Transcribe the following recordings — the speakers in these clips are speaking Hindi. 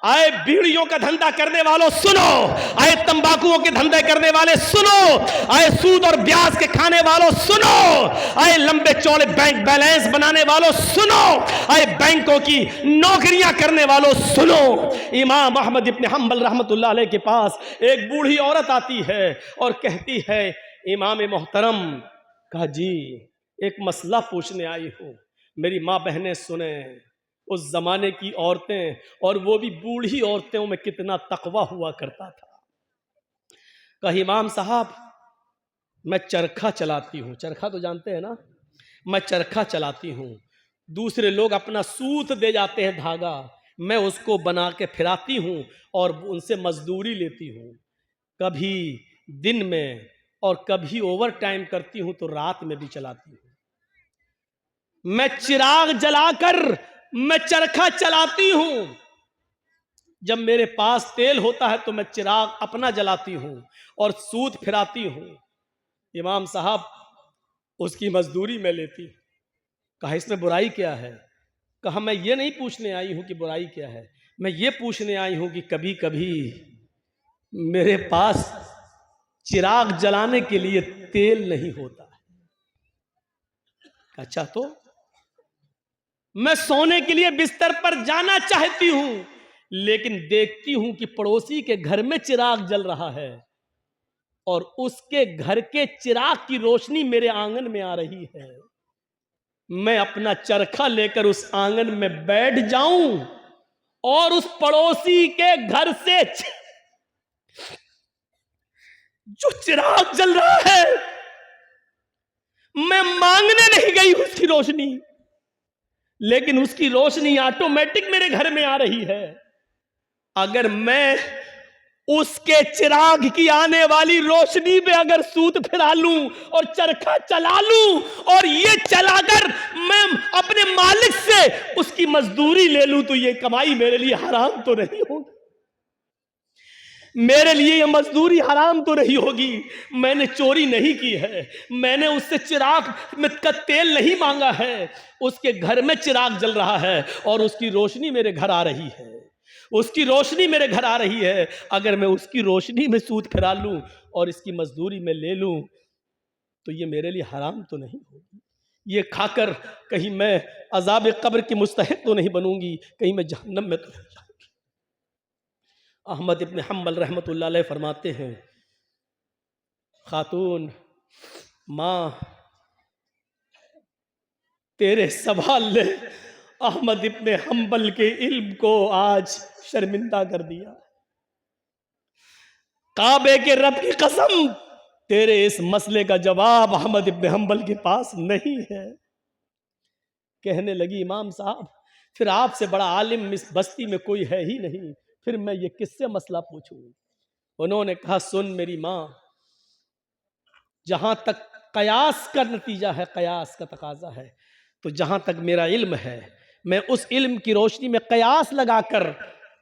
आए बीड़ियों का धंधा करने वालों सुनो, आए तंबाकुओं के धंधे करने वाले सुनो, आए सूद और ब्याज के खाने वालों सुनो, आए लंबे चौड़े बैंक बैलेंस बनाने वालों सुनो, आए बैंकों की नौकरियां करने वालों सुनो। इमाम अहमद इब्न हंबल रहमतुल्लाह अलैह के पास एक बूढ़ी औरत आती है और कहती है, इमाम मोहतरम, कहा जी एक मसला पूछने आई हूं, मेरी माँ बहनें सुने, उस जमाने की औरतें और वो भी बूढ़ी औरतों में कितना तकवा हुआ करता था। कहा इमाम साहब मैं चरखा चलाती हूँ, चरखा तो जानते हैं ना, मैं चरखा चलाती हूँ, दूसरे लोग अपना सूत दे जाते हैं धागा, मैं उसको बना के फिराती हूँ और उनसे मजदूरी लेती हूँ, कभी दिन में और कभी ओवर टाइम करती हूँ तो रात में भी चलाती हूँ। मैं चिराग जलाकर मैं चरखा चलाती हूं, जब मेरे पास तेल होता है तो मैं चिराग अपना जलाती हूं और सूत फिराती हूं। इमाम साहब उसकी मजदूरी में लेती। कहा इसमें बुराई क्या है? कहा मैं ये नहीं पूछने आई हूं कि बुराई क्या है, मैं ये पूछने आई हूं कि कभी कभी मेरे पास चिराग जलाने के लिए तेल नहीं होता। अच्छा तो मैं सोने के लिए बिस्तर पर जाना चाहती हूं, लेकिन देखती हूं कि पड़ोसी के घर में चिराग जल रहा है और उसके घर के चिराग की रोशनी मेरे आंगन में आ रही है। मैं अपना चरखा लेकर उस आंगन में बैठ जाऊं और उस पड़ोसी के घर से जो चिराग जल रहा है, मैं मांगने नहीं गई उसकी रोशनी, लेकिन उसकी रोशनी ऑटोमेटिक मेरे घर में आ रही है। अगर मैं उसके चिराग की आने वाली रोशनी में अगर सूत फिरा लूं और चरखा चला लूं और ये चलाकर मैं अपने मालिक से उसकी मजदूरी ले लूं, तो ये कमाई मेरे लिए हराम तो नहीं होगी? मेरे लिए ये मजदूरी हराम तो नहीं होगी? मैंने चोरी नहीं की है, मैंने उससे चिराग में का तेल नहीं मांगा है, उसके घर में चिराग जल रहा है और उसकी रोशनी मेरे घर आ रही है, उसकी रोशनी मेरे घर आ रही है। अगर मैं उसकी रोशनी में सूत फिरा लूं और इसकी मजदूरी में ले लूं तो ये मेरे लिए हराम तो नहीं होगी? ये खाकर कहीं मैं अजाब कब्र की मुस्तहिक तो नहीं बनूंगी, कहीं मैं जहन्नम में तो नहीं जाऊंगी? अहमद इब्न हंबल रहमतुल्लाह अलैह फरमाते हैं, खातून माँ तेरे सवाल ने अहमद इब्न हंबल के इल्म को आज शर्मिंदा कर दिया। काबे के रब की कसम, तेरे इस मसले का जवाब अहमद इब्न हंबल के पास नहीं है। कहने लगी इमाम साहब फिर आपसे बड़ा आलिम इस बस्ती में कोई है ही नहीं, फिर मैं ये किससे मसला पूछूं? उन्होंने कहा सुन मेरी माँ, जहां तक कयास का नतीजा है, कयास का तकाजा है, तो जहां तक मेरा इल्म है मैं उस इल्म की रोशनी में कयास लगाकर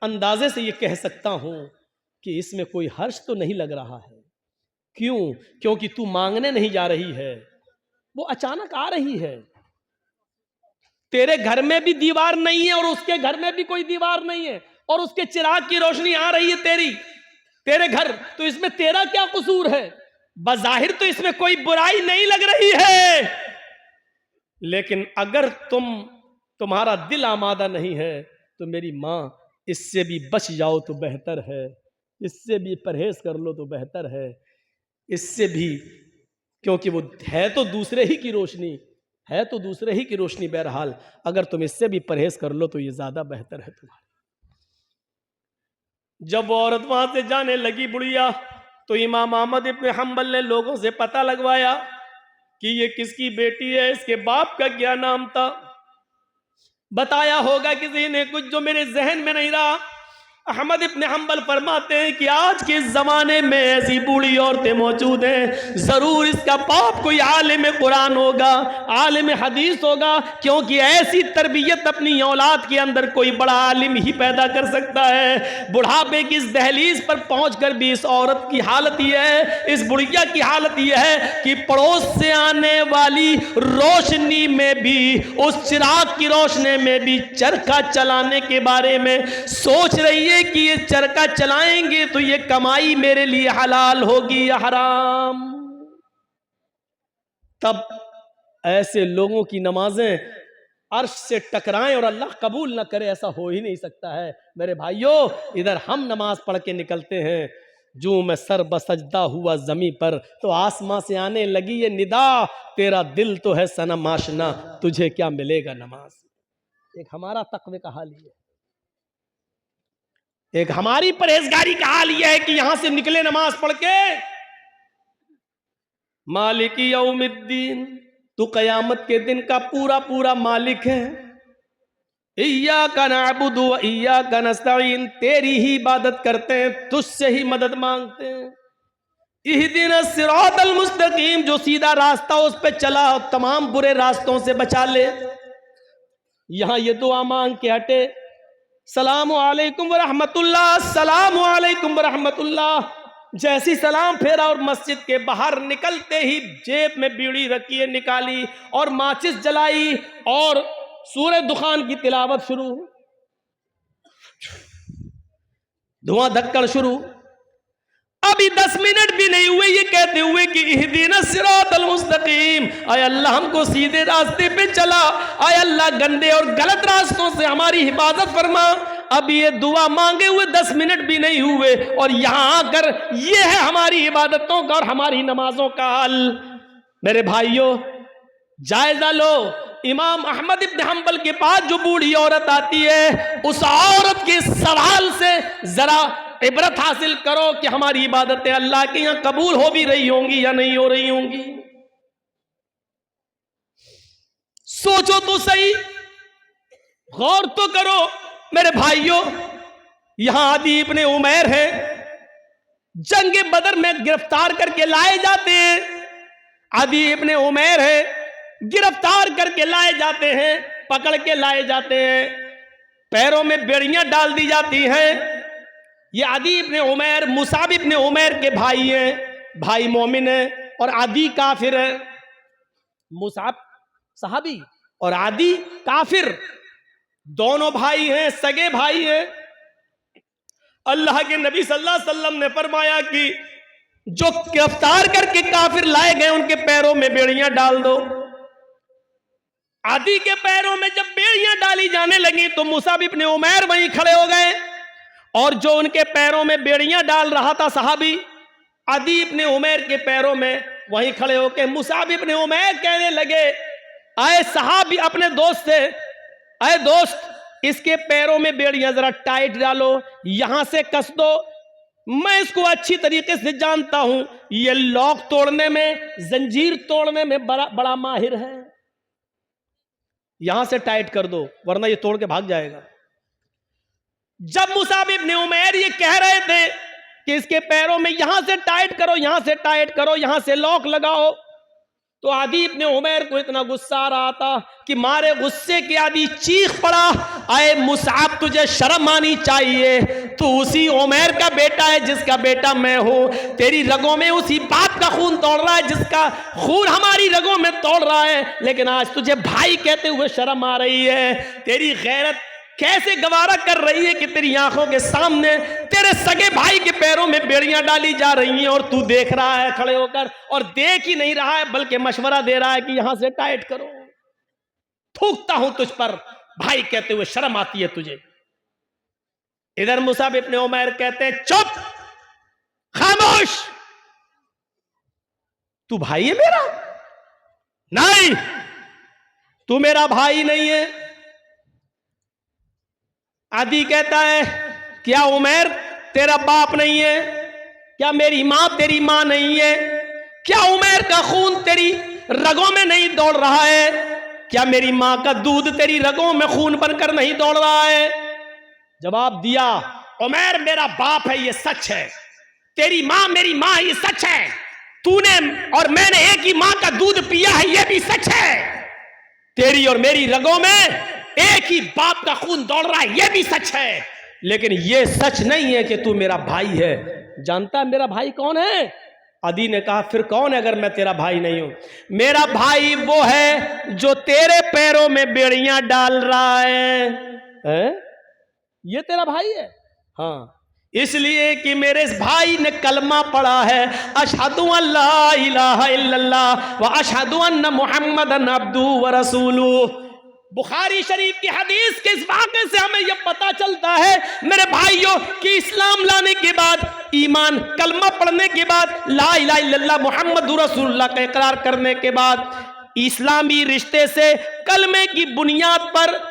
अंदाजे से ये कह सकता हूं कि इसमें कोई हर्ष तो नहीं लग रहा है। क्यों? क्योंकि तू मांगने नहीं जा रही है, वो अचानक आ रही है। तेरे घर में भी दीवार नहीं है और उसके घर में भी कोई दीवार नहीं है और उसके चिराग की रोशनी आ रही है तेरे घर, तो इसमें तेरा क्या कसूर है? बज़ाहिर तो इसमें कोई बुराई नहीं लग रही है, लेकिन अगर तुम्हारा दिल आमादा नहीं है तो मेरी माँ इससे भी बच जाओ तो बेहतर है, इससे भी परहेज कर लो तो बेहतर है, इससे भी, क्योंकि वो है तो दूसरे ही की रोशनी, है तो दूसरे ही की रोशनी। बहरहाल अगर तुम इससे भी परहेज कर लो तो ये ज्यादा बेहतर है तुम्हारे। जब वो औरत वहां से जाने लगी बुढ़िया, तो इमाम अहमद इब्न हंबल ने लोगों से पता लगवाया कि ये किसकी बेटी है, इसके बाप का क्या नाम था। बताया होगा किसी ने कुछ जो मेरे जहन में नहीं रहा। अहमद इब्न हंबल फरमाते हैं कि आज के ज़माने में ऐसी बूढ़ी औरतें मौजूद हैं, ज़रूर इसका बाप कोई आलिम कुरान होगा, आलिम हदीस होगा, क्योंकि ऐसी तरबियत अपनी औलाद के अंदर कोई बड़ा आलिम ही पैदा कर सकता है। बुढ़ापे की इस दहलीज पर पहुंचकर भी इस औरत की हालत यह है, इस बुढ़िया की हालत यह है कि पड़ोस से आने वाली रोशनी में भी, उस चिराग की रोशनी में भी चरखा चलाने के बारे में सोच रही है चाहिए कि ये चरखा चलाएंगे तो ये कमाई मेरे लिए हलाल होगी या हराम। तब ऐसे लोगों की नमाजें अर्श से टकराएं और अल्लाह कबूल न करे, ऐसा हो ही नहीं सकता है। मेरे भाइयों, इधर हम नमाज पढ़ के निकलते हैं, जो मैं सर बसजदा हुआ जमी पर तो आसमां से आने लगी ये निदा, तेरा दिल तो है सनम आशना, तुझे क्या मिलेगा नमाज। एक हमारा तकवे का हाल ये है, एक हमारी परहेजगारी का हाल यह है कि यहां से निकले नमाज पढ़ के, मालिकी यौमिद्दीन, तू कयामत के दिन का पूरा पूरा मालिक है। इय्याका नअबुदु व इय्याका नस्तईन, तेरी ही इबादत करते हैं, तुझसे ही मदद मांगते हैं। इहदिनस सिरातल मुस्तकीम, जो सीधा रास्ता उस पे चला, तमाम बुरे रास्तों से बचा ले। यहां ये दुआ मांग के हटे, सलामु अलैकुम व रहमतुल्लाह, सलामु अलैकुम व रहमतुल्लाह। जैसी सलाम फेरा और मस्जिद के बाहर निकलते ही जेब में बीड़ी रखी है, निकाली और माचिस जलाई और सूरह दुखान की तिलावत शुरू, धुआं धक्कड़ शुरू। अभी 10 मिनट भी नहीं हुए ये कहते हुए कि इहदिनस सिरातल मुस्तकीम, आय अल्लाह हमको सीधे रास्ते पे चला, आय अल्लाह गंदे और गलत रास्तों से हमारी हिफाजत फरमा। अब ये दुआ मांगे हुए 10 मिनट भी नहीं हुए और यहां आकर ये है हमारी इबादतों का और हमारी नमाजों का हाल। मेरे भाइयों, जायजा लो, इमाम अहमद इब्न हंबल के पास जो बूढ़ी औरत आती है, उस औरत के सवाल से जरा इबरत हासिल करो कि हमारी इबादतें अल्लाह के यहां कबूल हो भी रही होंगी या नहीं हो रही होंगी। सोचो तो सही, गौर तो करो। मेरे भाइयों, यहां आदि इब्ने उमैर है, जंग बदर में गिरफ्तार करके लाए जाते हैं। आदि इब्ने उमैर है, गिरफ्तार करके लाए जाते हैं, पकड़ के लाए जाते हैं, पैरों में बेड़ियां डाल दी जाती हैं। ये आदि इब्ने उमैर मुसाब इब्ने उमैर के भाई हैं, भाई मोमिन है और आदि काफिर है। मुसाब सहाबी और आदि काफिर, दोनों भाई हैं, सगे भाई हैं। अल्लाह के नबी सल्लल्लाहु अलैहि वसल्लम ने फरमाया कि जो गिरफ्तार करके काफिर लाए गए उनके पैरों में बेड़ियां डाल दो। आदि के पैरों में जब बेड़ियां डाली जाने लगी तो मुसाब इब्ने उमैर वहीं खड़े हो गए और जो उनके पैरों में बेड़ियां डाल रहा था सहाबी, आदि इब्ने उमैर के पैरों में वहीं खड़े होकर मुसाब इब्ने उमैर कहने लगे, आए सहाबी अपने दोस्त से, आए दोस्त इसके पैरों में बेड़ियां जरा टाइट डालो, यहां से कस दो, मैं इसको अच्छी तरीके से जानता हूं, ये लॉक तोड़ने में, जंजीर तोड़ने में बड़ा माहिर है, यहां से टाइट कर दो वरना ये तोड़ के भाग जाएगा। जब मुसाब इब्ने उमैर ये कह रहे थे कि इसके पैरों में यहां से टाइट करो, यहां से टाइट करो, यहां से लॉक लगाओ, तो आदि इब्ने उमैर को इतना गुस्सा आ रहा था कि मारे गुस्से के आदि चीख पड़ा, आए मुसाब तुझे शर्म आनी चाहिए, तू उसी उमैर का बेटा है जिसका बेटा मैं हूं, तेरी रगों में उसी बाप का खून तोड़ रहा है जिसका खून हमारी रगों में तोड़ रहा है, लेकिन आज तुझे भाई कहते हुए शर्म आ रही है। तेरी गैरत कैसे गवारा कर रही है कि तेरी आंखों के सामने तेरे सगे भाई के पैरों में बेड़ियां डाली जा रही हैं और तू देख रहा है खड़े होकर, और देख ही नहीं रहा है बल्कि मशवरा दे रहा है कि यहां से टाइट करो। थूकता हूं तुझ पर, भाई कहते हुए शर्म आती है तुझे। इधर मुसाब इब्ने उमैर कहते हैं, चुप, खामोश, तू भाई है मेरा? नहीं, तू मेरा भाई नहीं है। आदि कहता है, क्या उमैर तेरा बाप नहीं है? क्या मेरी मां तेरी मां नहीं है? क्या उमैर का खून तेरी रगों में नहीं दौड़ रहा है? क्या मेरी मां का दूध तेरी रगों में खून बनकर नहीं दौड़ रहा है? जवाब दिया, उमैर मेरा बाप है, ये सच है, तेरी मां मेरी मां, ये सच है, तूने और मैंने एक ही मां का दूध पिया है, ये भी सच है, तेरी और मेरी रगों में एक ही बाप का खून दौड़ रहा है, यह भी सच है, लेकिन यह सच नहीं है कि तू मेरा भाई है। जानता है मेरा भाई कौन है? आदि ने कहा, फिर कौन है अगर मैं तेरा भाई नहीं हूं? मेरा भाई वो है जो तेरे पैरों में बेड़ियां डाल रहा है। ये तेरा भाई है? हाँ, इसलिए कि मेरे इस भाई ने कलमा पढ़ा है, अशहदु अल्ला इलाहा इल्लल्लाह व अशहदु अन्ना मुहम्मदन अब्दुहु व रसूलुहु। बुखारी शरीफ की हदीस के इस वाक़े से हमें यह पता चलता है मेरे भाइयों कि इस्लाम लाने के बाद, ईमान कलमा पढ़ने के बाद, ला इलाहा इल्लल्लाह मुहम्मदुर रसूलुल्लाह का इकरार करने के बाद, इस्लामी रिश्ते से कलमे की बुनियाद पर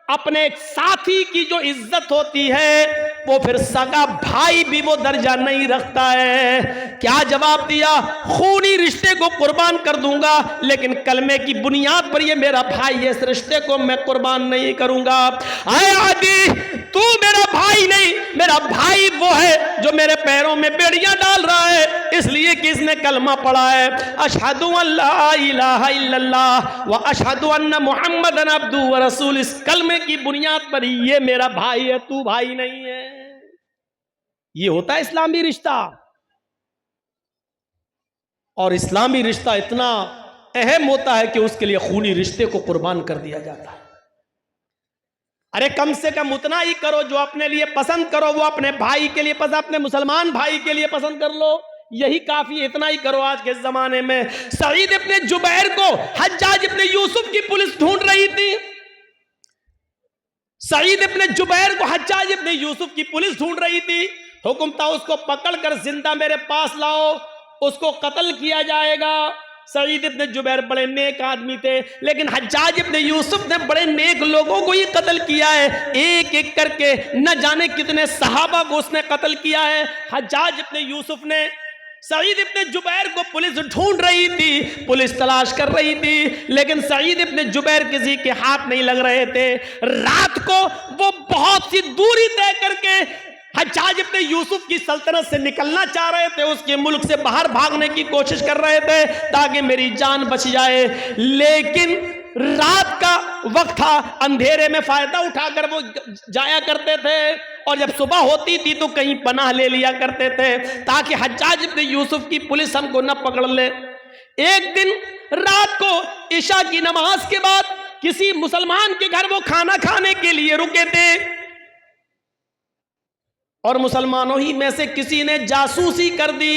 अपने एक साथी की जो इज्जत होती है वो फिर सगा भाई भी वो दर्जा नहीं रखता है। क्या जवाब दिया? खूनी रिश्ते को कुर्बान कर दूंगा, लेकिन कलमे की बुनियाद पर ये मेरा भाई है, इस रिश्ते को मैं कुर्बान नहीं करूंगा। आए आदि, तू मेरा भाई नहीं, मेरा भाई वो है जो मेरे पैरों में बेड़ियां डाल रहा है, इसलिए कि इसने कलमा पढ़ा है, अशहदु अल्ला इलाहा इल्लल्लाह व अशहदु अन्ना मुहम्मदन अब्दुहु व रसूलुहु। इस कलमे की बुनियाद पर ये मेरा भाई है, तू भाई नहीं है। ये होता है इस्लामी रिश्ता। और इस्लामी रिश्ता इतना अहम होता है कि उसके लिए खूनी रिश्ते को कुर्बान कर दिया जाता है। अरे कम से कम उतना ही करो जो अपने लिए पसंद करो, वो अपने भाई के लिए पसंद, अपने मुसलमान भाई के लिए पसंद कर लो, यही काफी। इतना ही करो आज के जमाने में। सईद इब्ने जुबैर को हज्जाज इब्ने यूसुफ की पुलिस ढूंढ रही थी। सईद इब्ने जुबैर को हज्जाज इब्ने यूसुफ की पुलिस ढूंढ रही थी। हुक्म था उसको पकड़कर जिंदा मेरे पास लाओ, उसको कत्ल किया जाएगा। सईद इब्ने जुबैर बड़े नेक आदमी थे, लेकिन हज्जाज इब्ने यूसुफ ने बड़े नेक लोगों को ही कत्ल किया है। एक एक करके न जाने कितने सहाबा को उसने कत्ल किया है। हज्जाज इब्ने यूसुफ ने सईद इब्ने जुबैर को पुलिस ढूंढ रही थी, पुलिस तलाश कर रही थी, लेकिन सईद इब्ने जुबैर किसी के हाथ नहीं लग रहे थे। रात को वो बहुत सी दूरी तय करके हज्जाज इब्ने यूसुफ की सल्तनत से निकलना चाह रहे थे, उसके मुल्क से बाहर भागने की कोशिश कर रहे थे ताकि मेरी जान बच जाए। लेकिन रात का वक्त था, अंधेरे में फायदा उठाकर वो जाया करते थे, और जब सुबह होती थी तो कहीं पनाह ले लिया करते थे ताकि हज्जाज इब्ने यूसुफ की पुलिस हमको न पकड़ ले। एक दिन रात को इशा की नमाज के बाद किसी मुसलमान के घर वो खाना खाने के लिए रुके थे, और मुसलमानों ही में से किसी ने जासूसी कर दी।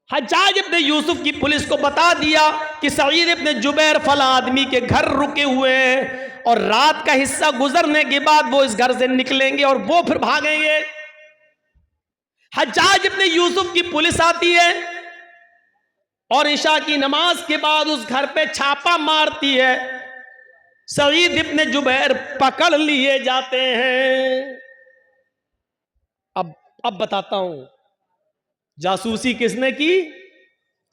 हज्जाज इब्ने यूसुफ की पुलिस को बता दिया कि सईद इब्ने जुबैर फला आदमी के घर रुके हुए हैं, और रात का हिस्सा गुजरने के बाद वो इस घर से निकलेंगे और वो फिर भागेंगे। हज्जाज इब्ने यूसुफ की पुलिस आती है और इशा की नमाज के बाद उस घर पे छापा मारती है। सईद इब्ने जुबैर पकड़ लिए जाते हैं। अब बताता हूं, जासूसी किसने की?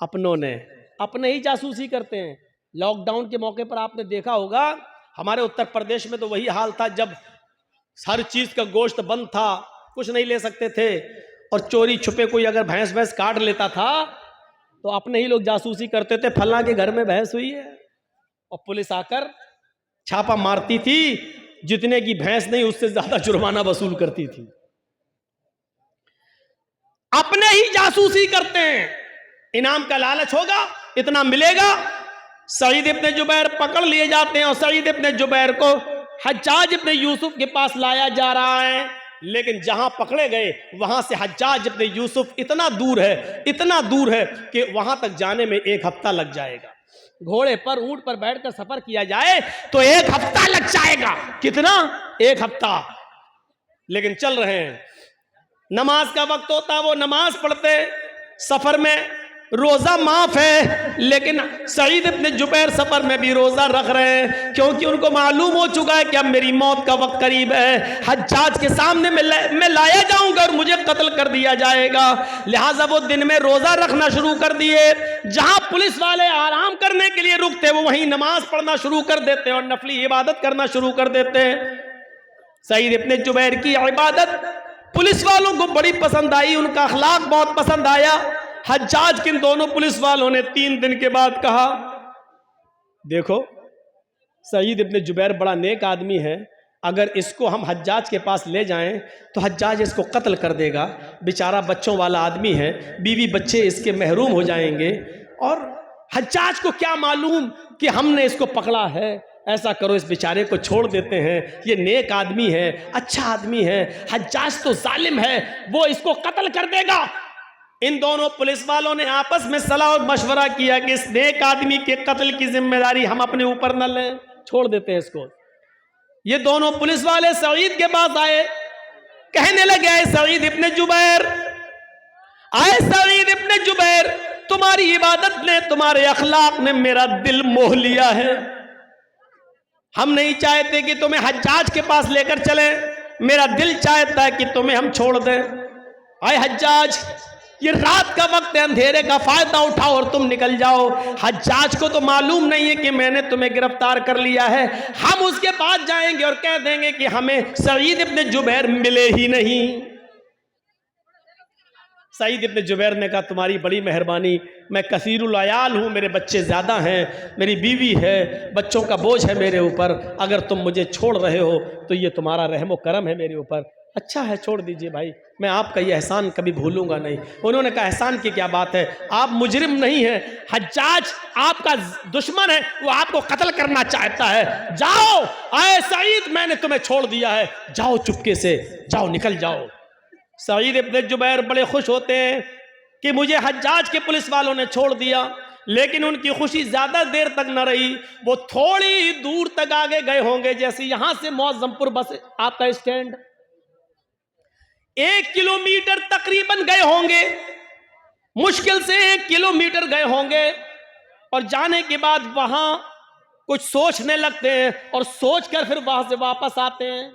अपनों ने। अपने ही जासूसी करते हैं। लॉकडाउन के मौके पर आपने देखा होगा, हमारे उत्तर प्रदेश में तो वही हाल था, जब हर चीज का गोश्त बंद था, कुछ नहीं ले सकते थे, और चोरी छुपे कोई अगर भैंस काट लेता था तो अपने ही लोग जासूसी करते थे, फलां के घर में भैंस हुई है, और पुलिस आकर छापा मारती थी। जितने की भैंस नहीं उससे ज्यादा जुर्माना वसूल करती थी। अपने ही जासूसी करते हैं। इनाम का लालच होगा, इतना मिलेगा। सईद इब्ने जुबैर पकड़ लिए जाते हैं, और सईद इब्ने जुबैर को हज्जाज इब्ने यूसुफ के पास लाया जा रहा है। लेकिन जहां पकड़े गए वहां से हज्जाज इब्ने यूसुफ इतना दूर है कि वहां तक जाने में 1 हफ्ता लग जाएगा। घोड़े पर, ऊंट पर बैठकर सफर किया जाए तो 1 हफ्ता लग जाएगा। कितना? 1 हफ्ता। लेकिन चल रहे हैं। नमाज का वक्त होता, वो नमाज पढ़ते। सफर में रोजा माफ है, लेकिन सईद इब्ने जुबैर सफर में भी रोजा रख रहे हैं, क्योंकि उनको मालूम हो चुका है कि अब मेरी मौत का वक्त करीब है। हज्जाज के सामने मैं लाया जाऊंगा और मुझे कत्ल कर दिया जाएगा। लिहाजा वो दिन में रोजा रखना शुरू कर दिए। जहां पुलिस वाले आराम करने के लिए रुकते, वो वहीं नमाज पढ़ना शुरू कर देते और नफली इबादत करना शुरू कर देते। सईद इब्ने जुबैर की इबादत पुलिस वालों को बड़ी पसंद आई, उनका अखलाक बहुत पसंद आया। हज्जाज किन दोनों पुलिस वालों ने 3 दिन के बाद कहा, देखो सईद इब्ने जुबैर बड़ा नेक आदमी है, अगर इसको हम हज्जाज के पास ले जाएं तो हज्जाज इसको कत्ल कर देगा। बेचारा बच्चों वाला आदमी है, बीवी बच्चे इसके महरूम हो जाएंगे, और हज्जाज को क्या मालूम कि हमने इसको पकड़ा है। ऐसा करो, इस बेचारे को छोड़ देते हैं, ये नेक आदमी है, अच्छा आदमी है, हज्जाज तो जालिम है, वो इसको कत्ल कर देगा। इन दोनों पुलिस वालों ने आपस में सलाह और मशवरा किया कि इस नेक आदमी के कत्ल की जिम्मेदारी हम अपने ऊपर न लें, छोड़ देते हैं इसको। ये दोनों पुलिस वाले सईद के पास आए, कहने लगे, आए सईद इब्ने जुबैर, आए सईद इब्ने जुबैर, तुम्हारी इबादत ने, तुम्हारे अखलाक ने मेरा दिल मोह लिया है। हम नहीं चाहते कि तुम्हें हज्जाज के पास लेकर चले, मेरा दिल चाहता है कि तुम्हें हम छोड़ दें। आए हज्जाज, ये रात का वक्त है, अंधेरे का फायदा उठाओ और तुम निकल जाओ। हज्जाज को तो मालूम नहीं है कि मैंने तुम्हें गिरफ्तार कर लिया है। हम उसके पास जाएंगे और कह देंगे कि हमें सईद इब्ने जुबैर मिले ही नहीं। सईद इब्ने जुबैर ने कहा, तुम्हारी बड़ी मेहरबानी, मैं कसीरुल अयाल हूँ, मेरे बच्चे ज़्यादा हैं, मेरी बीवी है, बच्चों का बोझ है मेरे ऊपर, अगर तुम मुझे छोड़ रहे हो तो ये तुम्हारा रहम व करम है मेरे ऊपर। अच्छा है, छोड़ दीजिए भाई, मैं आपका ये एहसान कभी भूलूंगा नहीं। उन्होंने कहा, एहसान की क्या बात है, आप मुजरिम नहीं हैं, हज्जाज आपका दुश्मन है, वो आपको कत्ल करना चाहता है, जाओ। आए सईद, मैंने तुम्हें छोड़ दिया है, जाओ चुपके से, जाओ, निकल जाओ। सईद इब्ने जुबैर बड़े खुश होते हैं कि मुझे हज्जाज के पुलिस वालों ने छोड़ दिया, लेकिन उनकी खुशी ज्यादा देर तक न रही। वो थोड़ी दूर तक आगे गए होंगे, जैसे यहां से मौजमपुर बस आपका स्टैंड, 1 किलोमीटर तकरीबन गए होंगे, मुश्किल से 1 किलोमीटर गए होंगे। और जाने के बाद वहां कुछ सोचने लगते हैं और सोचकर फिर वहां से वापस आते हैं।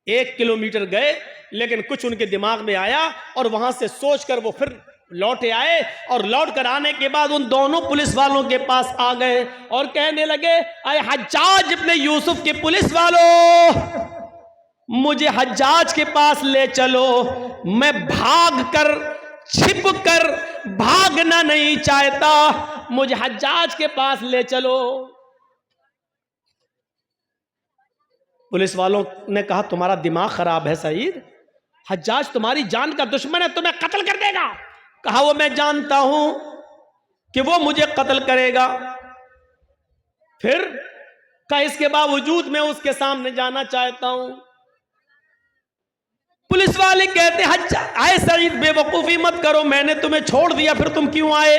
1 किलोमीटर गए, लेकिन कुछ उनके दिमाग में आया और वहां से सोचकर वो फिर लौटे आए, और लौट कर आने के बाद उन दोनों पुलिस वालों के पास आ गए और कहने लगे, अरे हज्जाज इब्ने यूसुफ के पुलिस वालों, मुझे हज्जाज के पास ले चलो, मैं भाग कर, छिप कर भागना नहीं चाहता, मुझे हज्जाज के पास ले चलो। पुलिस वालों ने कहा, तुम्हारा दिमाग खराब है सईद, हज्जाज तुम्हारी जान का दुश्मन है, तुम्हें कत्ल कर देगा। कहा, वो मैं जानता हूं कि वो मुझे कत्ल करेगा, फिर का इसके बावजूद मैं उसके सामने जाना चाहता हूं। पुलिस वाले कहते, हज्जाज, आए सईद, बेवकूफी मत करो, मैंने तुम्हें छोड़ दिया, फिर तुम क्यों आए।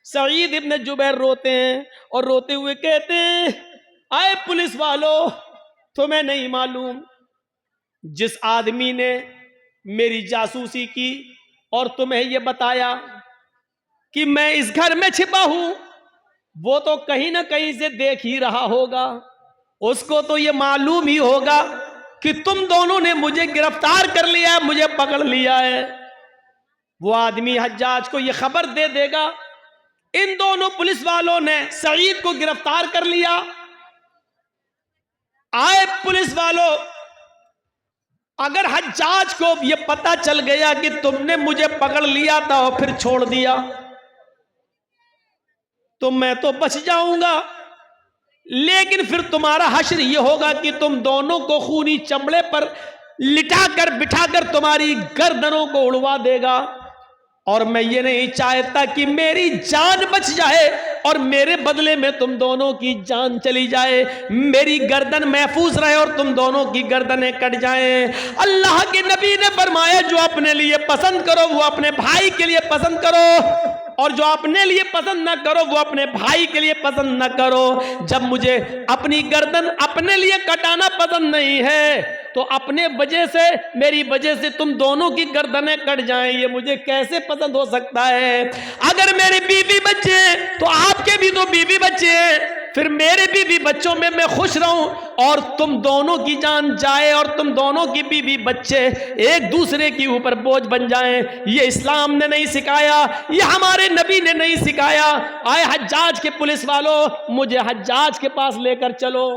सईद इब्ने जुबैर रोते हैं और रोते हुए कहते हैं, आए पुलिस वालों, तुम्हें नहीं मालूम, जिस आदमी ने मेरी जासूसी की और तुम्हें यह बताया कि मैं इस घर में छिपा हूं, वो तो कहीं ना कहीं से देख ही रहा होगा, उसको तो यह मालूम ही होगा कि तुम दोनों ने मुझे गिरफ्तार कर लिया है, मुझे पकड़ लिया है। वो आदमी हज्जाज को यह खबर दे देगा, इन दोनों पुलिस वालों ने सईद को गिरफ्तार कर लिया। आए पुलिस वालों, अगर हज्जाज को यह पता चल गया कि तुमने मुझे पकड़ लिया था और फिर छोड़ दिया, तो मैं तो बच जाऊंगा, लेकिन फिर तुम्हारा हश्र यह होगा कि तुम दोनों को खूनी चमड़े पर लिटाकर बिठाकर तुम्हारी गर्दनों को उड़वा देगा। और मैं ये नहीं चाहता कि मेरी जान बच जाए और मेरे बदले में तुम दोनों की जान चली जाए, मेरी गर्दन महफूज रहे और तुम दोनों की गर्दनें कट जाएं। अल्लाह के नबी ने फरमाया, जो अपने लिए पसंद करो वो अपने भाई के लिए पसंद करो, और जो अपने लिए पसंद ना करो वो अपने भाई के लिए पसंद ना करो। जब मुझे अपनी गर्दन अपने लिए कटाना पसंद नहीं है, तो अपने वजह से, मेरी वजह से तुम दोनों की गर्दनें कट जाएं, ये मुझे कैसे पसंद हो सकता है। अगर मेरे बीवी बच्चे हैं तो आपके भी तो बीवी बच्चे हैं, फिर मेरे बीवी बच्चों में मैं खुश रहूं और तुम दोनों की जान जाए और तुम दोनों की बीवी बच्चे एक दूसरे के ऊपर बोझ बन जाएं, ये इस्लाम ने नहीं सिखाया, ये हमारे नबी ने नहीं सिखाया। आए हज्जाज के पुलिस वालों, मुझे हज्जाज के पास लेकर चलो।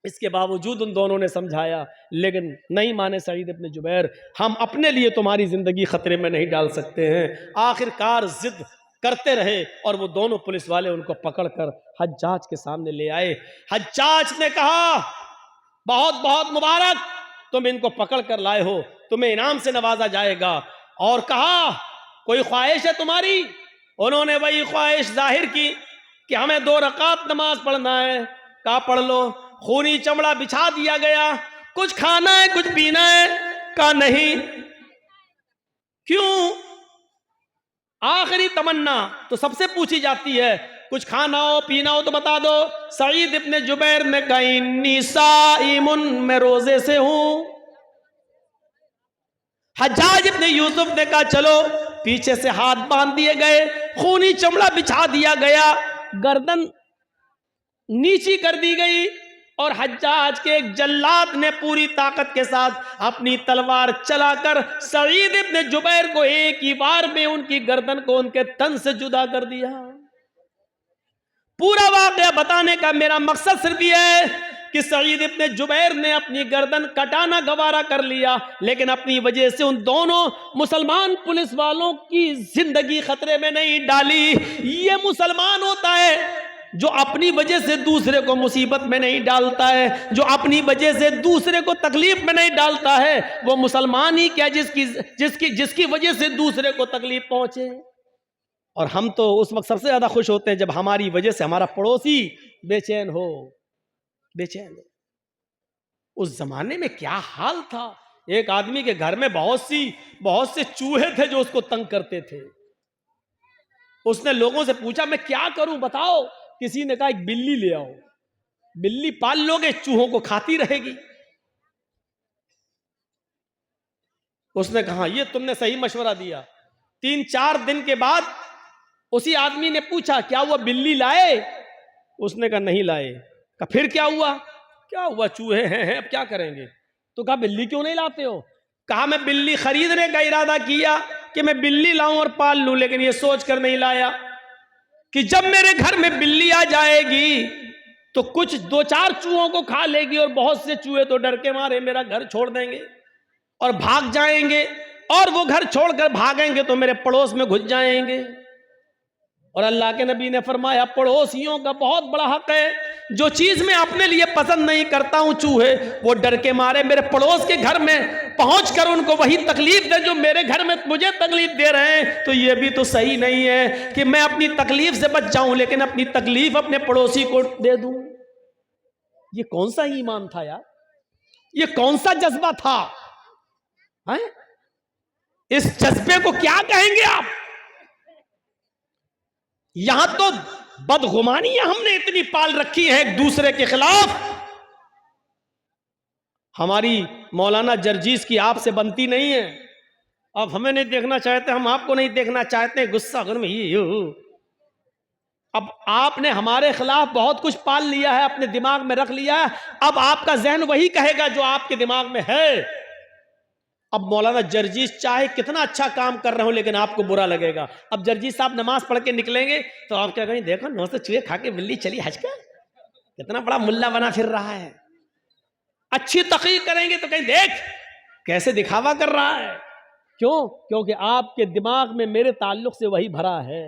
इसके बावजूद उन दोनों ने समझाया, लेकिन नहीं माने सईद इब्ने जुबैर, हम अपने लिए तुम्हारी जिंदगी खतरे में नहीं डाल सकते हैं। आखिरकार जिद करते रहे और वो दोनों पुलिस वाले उनको पकड़कर हज्जाज के सामने ले आए। हज्जाज ने कहा, बहुत बहुत मुबारक, तुम इनको पकड़ कर लाए हो, तुम्हें इनाम से नवाजा जाएगा। और कहा, कोई ख्वाहिश है तुम्हारी? उन्होंने वही ख्वाहिश जाहिर की कि हमें 2 रकात नमाज पढ़ना है। कहा पढ़ लो। खूनी चमड़ा बिछा दिया गया। कुछ खाना है, कुछ पीना है? कहा नहीं। क्यों? आखिरी तमन्ना तो सबसे पूछी जाती है, कुछ खाना हो पीना हो तो बता दो। सईद इब्ने जुबैर ने कहा इन्नी साइमुन, मैं रोजे से हूं। हज्जाज इब्ने यूसुफ ने कहा चलो। पीछे से हाथ बांध दिए गए, खूनी चमड़ा बिछा दिया गया, गर्दन नीची कर दी गई और हज्जाज के एक जल्लाद ने पूरी ताकत के साथ अपनी तलवार चलाकर सईद इब्ने जुबैर को एक ही बार में उनकी गर्दन को उनके तन से जुदा कर दिया। पूरा वाकया बताने का मेरा मकसद सिर्फ यह है कि सईद इब्ने जुबैर ने अपनी गर्दन कटाना गवारा कर लिया, लेकिन अपनी वजह से उन दोनों मुसलमान पुलिस वालों की जिंदगी खतरे में नहीं डाली। ये मुसलमान होता है जो अपनी वजह से दूसरे को मुसीबत में नहीं डालता है, जो अपनी वजह से दूसरे को तकलीफ में नहीं डालता है। वो मुसलमान ही क्या जिसकी वजह से दूसरे को तकलीफ पहुंचे। और हम तो उस वक्त सबसे ज्यादा खुश होते हैं जब हमारी वजह से हमारा पड़ोसी बेचैन हो। उस जमाने में क्या हाल था। एक आदमी के घर में बहुत से चूहे थे जो उसको तंग करते थे। उसने लोगों से पूछा मैं क्या करूं बताओ। किसी ने कहा एक बिल्ली ले आओ, बिल्ली पाल लोगे, चूहों को खाती रहेगी। उसने कहा ये तुमने सही मशवरा दिया। 3-4 दिन के बाद उसी आदमी ने पूछा क्या हुआ, बिल्ली लाए? उसने कहा नहीं लाए। कहा फिर क्या हुआ? क्या हुआ, चूहे हैं, अब क्या करेंगे? तो कहा बिल्ली क्यों नहीं लाते हो? कहा मैं बिल्ली खरीदने का इरादा किया कि मैं बिल्ली लाऊं और पाल लूं, लेकिन ये सोच कर नहीं लाया कि जब मेरे घर में बिल्ली आ जाएगी तो कुछ 2-4 चूहों को खा लेगी और बहुत से चूहे तो डर के मारे मेरा घर छोड़ देंगे और भाग जाएंगे, और वो घर छोड़कर भागेंगे तो मेरे पड़ोस में घुस जाएंगे। और अल्लाह के नबी ने फरमाया पड़ोसियों का बहुत बड़ा हक है। जो चीज मैं अपने लिए पसंद नहीं करता हूं, चूहे वो डर के मारे मेरे पड़ोस के घर में पहुंचकर उनको वही तकलीफ दे जो मेरे घर में मुझे तकलीफ दे रहे हैं। तो ये भी तो सही नहीं है कि मैं अपनी तकलीफ से बच जाऊं लेकिन अपनी तकलीफ अपने पड़ोसी को दे दूं। ये कौन सा ईमान था यार, ये कौन सा जज्बा था है? इस जज्बे को क्या कहेंगे आप? यहां तो बदगुमानियां हमने इतनी पाल रखी है एक दूसरे के खिलाफ। हमारी मौलाना जर्जीस की आपसे बनती नहीं है। आप हमें नहीं देखना चाहते, हम आपको नहीं देखना चाहते, गुस्सा घर में ही हो। अब आपने हमारे खिलाफ बहुत कुछ पाल लिया है, अपने दिमाग में रख लिया है। अब आपका जहन वही कहेगा जो आपके दिमाग में है। अब मौलाना जर्जीस चाहे कितना अच्छा काम कर रहे हो लेकिन आपको बुरा लगेगा। अब जर्जीस साहब नमाज पढ़ के निकलेंगे तो आप क्या कहेंगे, देखो 9 से चूहे खा के बिल्ली चली हज का, कितना बड़ा मुल्ला बना फिर रहा है। अच्छी तकरीर करेंगे तो कहीं देख कैसे दिखावा कर रहा है। क्यों? क्योंकि आपके दिमाग में मेरे ताल्लुक से वही भरा है।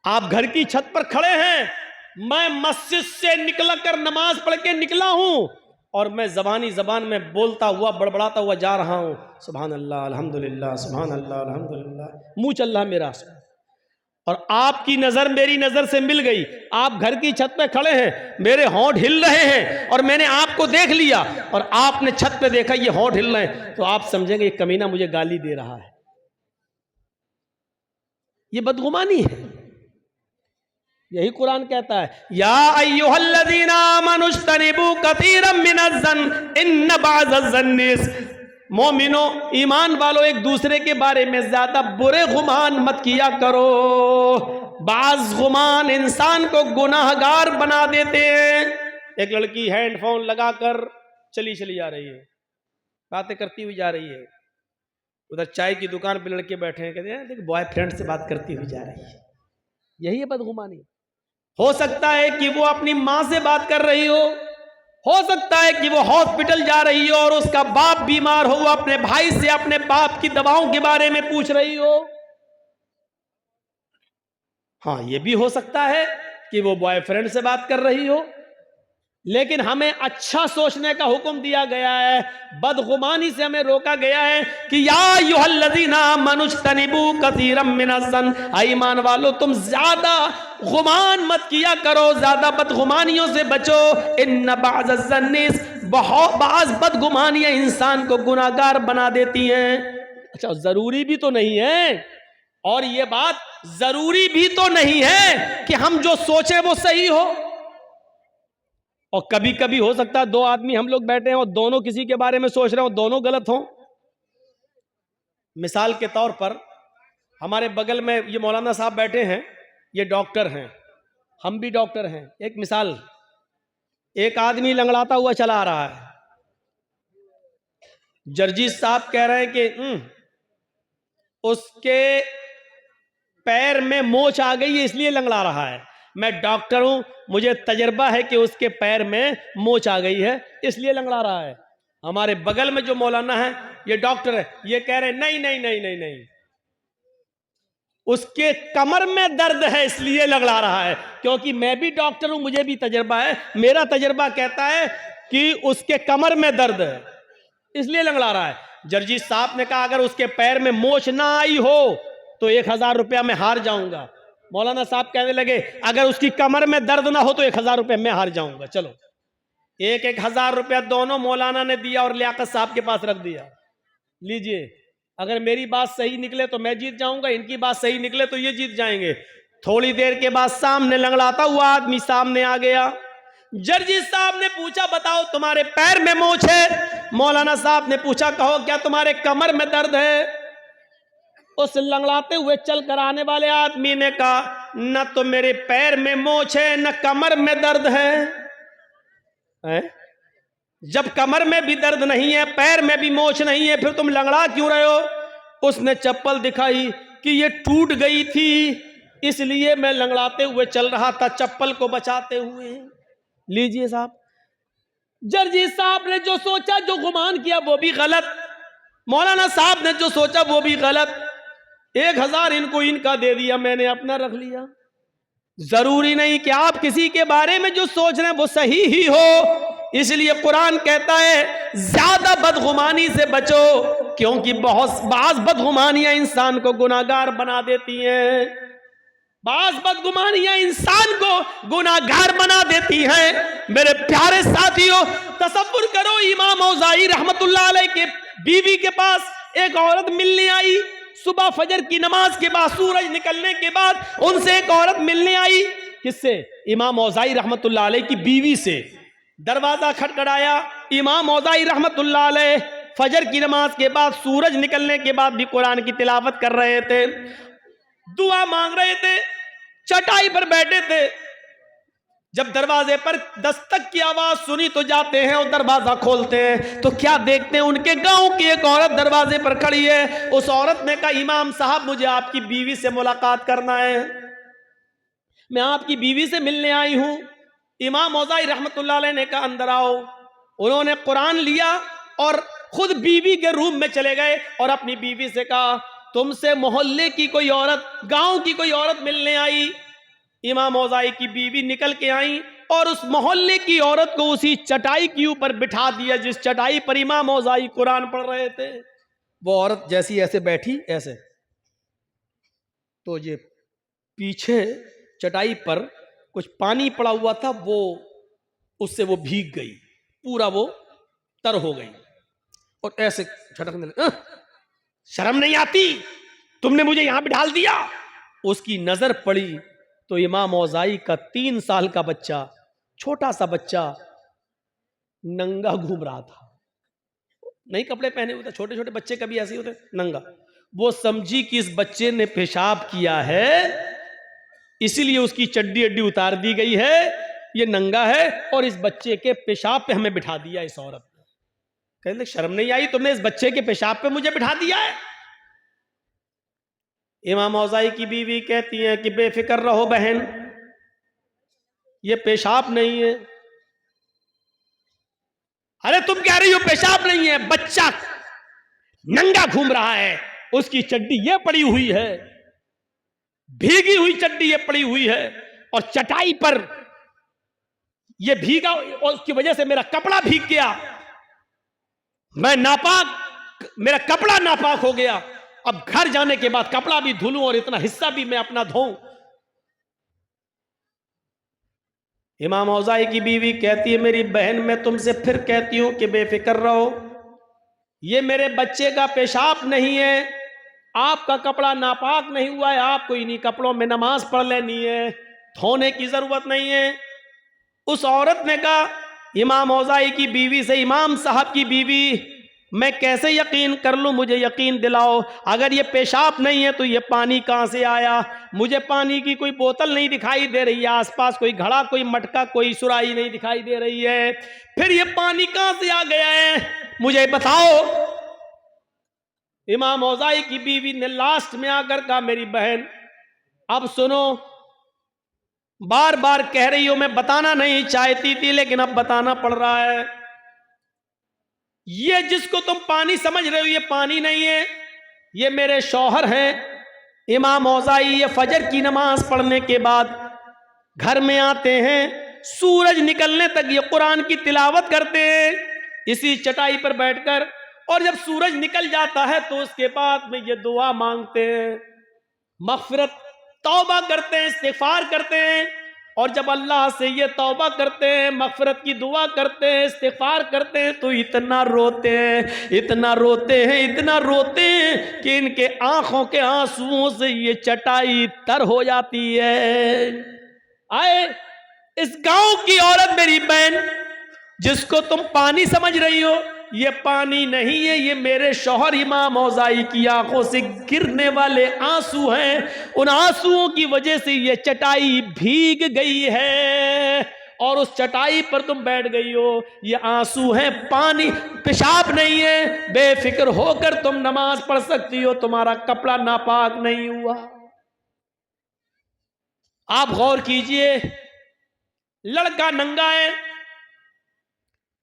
आप घर की छत पर खड़े हैं, मैं मस्जिद से निकल कर नमाज पढ़ के निकला हूं और मैं जबान में बोलता हुआ बड़बड़ाता हुआ जा रहा हूं, सुभान अल्लाह अल्हम्दुलिल्लाह, सुभान अल्लाह अल्हम्दुलिल्लाह, मुंह चल रहा मेरा। और आपकी नजर मेरी नजर से मिल गई, आप घर की छत पे खड़े हैं, मेरे होंठ हिल रहे हैं और मैंने आपको देख लिया और आपने छत पे देखा ये होंठ हिल रहे हैं, तो आप समझेंगे ये कमीना मुझे गाली दे रहा है। ये बदगुमानी है। यही कुरान कहता है, या अय्युहल्लज़ीना आमनुज्तनिबू कसीरम मिनज़्ज़न्न इन्न बअज़-ज़न्नि, मोमिनो ईमान वालों एक दूसरे के बारे में ज्यादा बुरे गुमान मत किया करो। बाज गुमान इंसान को गुनाहगार बना देते हैं। एक लड़की हेडफोन लगाकर चली जा रही है, बातें करती हुई जा रही है, उधर चाय की दुकान पे लड़के बैठे हैं, कहते हैं देख बॉयफ्रेंड से बात करती हुई जा रही है। यही है बदगुमानी। हो सकता है कि वो अपनी माँ से बात कर रही हो सकता है कि वो हॉस्पिटल जा रही हो और उसका बाप बीमार हो, वो अपने भाई से अपने बाप की दवाओं के बारे में पूछ रही हो। हाँ, ये भी हो सकता है कि वो बॉयफ्रेंड से बात कर रही हो, लेकिन हमें अच्छा सोचने का हुक्म दिया गया है, बदगुमानी से हमें रोका गया है कि या अय्युहल्लज़ीना आमनुज्तनिबू कसीरम मिनज़्ज़न, ईमान वालो तुम ज्यादा गुमान मत किया करो, ज्यादा बदगुमानियों से बचो। इन्न बाज़-ज़न्नि, बाज़ बदगुमानियां इंसान को गुनाहगार बना देती हैं। अच्छा, जरूरी भी तो नहीं है, और ये बात जरूरी भी तो नहीं है कि हम जो सोचे वो सही हो। और कभी कभी हो सकता है दो आदमी हम लोग बैठे हैं और दोनों किसी के बारे में सोच रहे हो, दोनों गलत हों। मिसाल के तौर पर हमारे बगल में ये मौलाना साहब बैठे हैं, ये डॉक्टर हैं, हम भी डॉक्टर हैं। एक मिसाल, एक आदमी लंगड़ाता हुआ चला आ रहा है, जर्जी साहब कह रहे हैं कि उसके पैर में मोच आ गई है इसलिए लंगड़ा रहा है। मैं डॉक्टर हूं, मुझे तजर्बा है कि उसके पैर में मोच आ गई है इसलिए लंगड़ा रहा है। हमारे बगल में जो मौलाना है ये डॉक्टर है, ये कह रहे नहीं नहीं नहीं नहीं नहीं, उसके कमर में दर्द है इसलिए लंगड़ा रहा है। क्योंकि मैं भी डॉक्टर हूं, मुझे भी तजर्बा है, मेरा तजर्बा कहता है कि उसके कमर में दर्द है इसलिए लंगड़ा रहा है। जर्जी साहब ने कहा अगर उसके पैर में मोच ना आई हो तो 1000 रुपया मैं हार जाऊंगा। मौलाना साहब कहने लगे अगर उसकी कमर में दर्द ना हो तो 1000 रुपया मैं हार जाऊंगा। चलो, 1000 रुपया दोनों मौलाना ने दिया और लियाकत साहब के पास रख दिया। लीजिए, अगर मेरी बात सही निकले तो मैं जीत जाऊंगा, इनकी बात सही निकले तो ये जीत जाएंगे। थोड़ी देर के बाद सामने लंगड़ाता हुआ आदमी सामने आ गया। जर्जी साहब ने पूछा बताओ तुम्हारे पैर में मोच है? मौलाना साहब ने पूछा कहो क्या तुम्हारे कमर में दर्द है? उस लंगड़ाते हुए चल कर आने वाले आदमी ने कहा न तो मेरे पैर में मोच है न कमर में दर्द है? जब कमर में भी दर्द नहीं है, पैर में भी मोच नहीं है, फिर तुम लंगड़ा क्यों रहे हो? उसने चप्पल दिखाई कि ये टूट गई थी इसलिए मैं लंगड़ाते हुए चल रहा था चप्पल को बचाते हुए। लीजिए साहब, जर्जी साहब ने जो सोचा, जो गुमान किया वो भी गलत, मौलाना साहब ने जो सोचा वो भी गलत। 1000 इनको इनका दे दिया, मैंने अपना रख लिया। जरूरी नहीं कि आप किसी के बारे में जो सोच रहे हैं वो सही ही हो। इसलिए कुरान कहता है ज्यादा बदगुमानी से बचो, क्योंकि बाज बदगुमानियां इंसान को गुनाहगार बना देती हैं। बाज बदगुमानियां इंसान को गुनाहगार बना देती हैं। मेरे प्यारे साथियों, तसव्वुर करो इमाम औज़ाई रहमतुल्लाह अलैह के बीवी के पास एक औरत मिलने आई। सुबह फजर की नमाज के बाद, सूरज निकलने के बाद उनसे एक औरत मिलने आई। किससे? इमाम औज़ाई रहमतुल्लाह अलैह की बीवी से। दरवाजा खटखटाया, इमाम औज़ाई रहमतुल्लाह अलैह फजर की नमाज के बाद, सूरज निकलने के बाद भी कुरान की तिलावत कर रहे थे, दुआ मांग रहे थे, चटाई पर बैठे थे। जब दरवाजे पर दस्तक की आवाज सुनी तो जाते हैं और दरवाजा खोलते हैं तो क्या देखते हैं, उनके गांव की एक औरत दरवाजे पर खड़ी है। उस औरत ने कहा इमाम साहब मुझे आपकी बीवी से मुलाकात करना है, मैं आपकी बीवी से मिलने आई हूं। इमाम औज़ाई रहमतुल्लाह अलैह ने कहा अंदर आओ। उन्होंने कुरान लिया और खुद बीवी के रूम में चले गए और अपनी बीवी से कहा तुमसे मोहल्ले की कोई औरत, गांव की कोई औरत मिलने आई। इमाम औज़ाई की बीवी निकल के आई और उस मोहल्ले की औरत को उसी चटाई के ऊपर बिठा दिया जिस चटाई पर इमाम औज़ाई कुरान पढ़ रहे थे। वो औरत जैसी ऐसे बैठी, ऐसे, तो ये पीछे चटाई पर कुछ पानी पड़ा हुआ था, वो उससे वो भीग गई, पूरा वो तर हो गई और ऐसे झटकने लगी। शर्म नहीं आती, तुमने मुझे यहां भी डाल दिया। उसकी नजर पड़ी तो इमाम औज़ाई का 3 साल का बच्चा, छोटा सा बच्चा, नंगा घूम रहा था। नहीं कपड़े पहने हुए थे, छोटे छोटे बच्चे कभी ऐसे ही होते, नंगा। वो समझी कि इस बच्चे ने पेशाब किया है इसीलिए उसकी चड्डी अड्डी उतार दी गई है, ये नंगा है और इस बच्चे के पेशाब पे हमें बिठा दिया। इस औरत ने कहने शर्म नहीं आई, तुमने इस बच्चे के पेशाब पे मुझे बिठा दिया है। इमाम औज़ाई की बीवी कहती है कि बेफिक्र रहो बहन, ये पेशाब नहीं है। अरे तुम कह रही हो पेशाब नहीं है, बच्चा नंगा घूम रहा है, उसकी चड्डी ये पड़ी हुई है, भीगी हुई चड्डी ये पड़ी हुई है और चटाई पर ये भीगा और उसकी वजह से मेरा कपड़ा भीग गया, मैं नापाक, मेरा कपड़ा नापाक हो गया। अब घर जाने के बाद कपड़ा भी धुलूं और इतना हिस्सा भी मैं अपना धोऊं। इमाम औज़ाई की बीवी कहती है, मेरी बहन मैं तुमसे फिर कहती हूं कि बेफिक्र रहो, ये मेरे बच्चे का पेशाब नहीं है, आपका कपड़ा नापाक नहीं हुआ है, आपको इन्हीं कपड़ों में नमाज पढ़ लेनी है, धोने की जरूरत नहीं है। उस औरत ने कहा इमाम औज़ाई की बीवी से, इमाम साहब की बीवी, मैं कैसे यकीन कर लूं, मुझे यकीन दिलाओ, अगर ये पेशाब नहीं है तो ये पानी कहां से आया? मुझे पानी की कोई बोतल नहीं दिखाई दे रही है, आसपास कोई घड़ा, कोई मटका, कोई सुराही नहीं दिखाई दे रही है, फिर ये पानी कहां से आ गया है, मुझे बताओ। इमाम औज़ाई की बीवी ने लास्ट में आकर कहा, मेरी बहन अब सुनो, बार बार कह रही हो, मैं बताना नहीं चाहती थी लेकिन अब बताना पड़ रहा है, ये जिसको तुम पानी समझ रहे हो ये पानी नहीं है, ये मेरे शौहर हैं। इमाम औज़ाई ये फजर की नमाज पढ़ने के बाद घर में आते हैं, सूरज निकलने तक ये कुरान की तिलावत करते हैं इसी चटाई पर बैठकर, और जब सूरज निकल जाता है तो उसके बाद में ये दुआ मांगते हैं, मग़फ़िरत, तौबा करते हैं, इस्तिग़फ़ार करते हैं। और जब अल्लाह से ये तौबा करते हैं, मग़फ़िरत की दुआ करते हैं, इस्तिग़फ़ार करते हैं, तो इतना रोते हैं, इतना रोते हैं, इतना रोते हैं कि इनके आंखों के आंसुओं से ये चटाई तर हो जाती है। आए इस गांव की औरत मेरी बहन, जिसको तुम पानी समझ रही हो, ये पानी नहीं है, ये मेरे शौहर इमाम औज़ाई की आंखों से गिरने वाले आंसू हैं, उन आंसुओं की वजह से ये चटाई भीग गई है और उस चटाई पर तुम बैठ गई हो, ये आंसू हैं, पानी, पेशाब नहीं है, बेफिक्र होकर तुम नमाज पढ़ सकती हो, तुम्हारा कपड़ा नापाक नहीं हुआ। आप गौर कीजिए, लड़का नंगा है,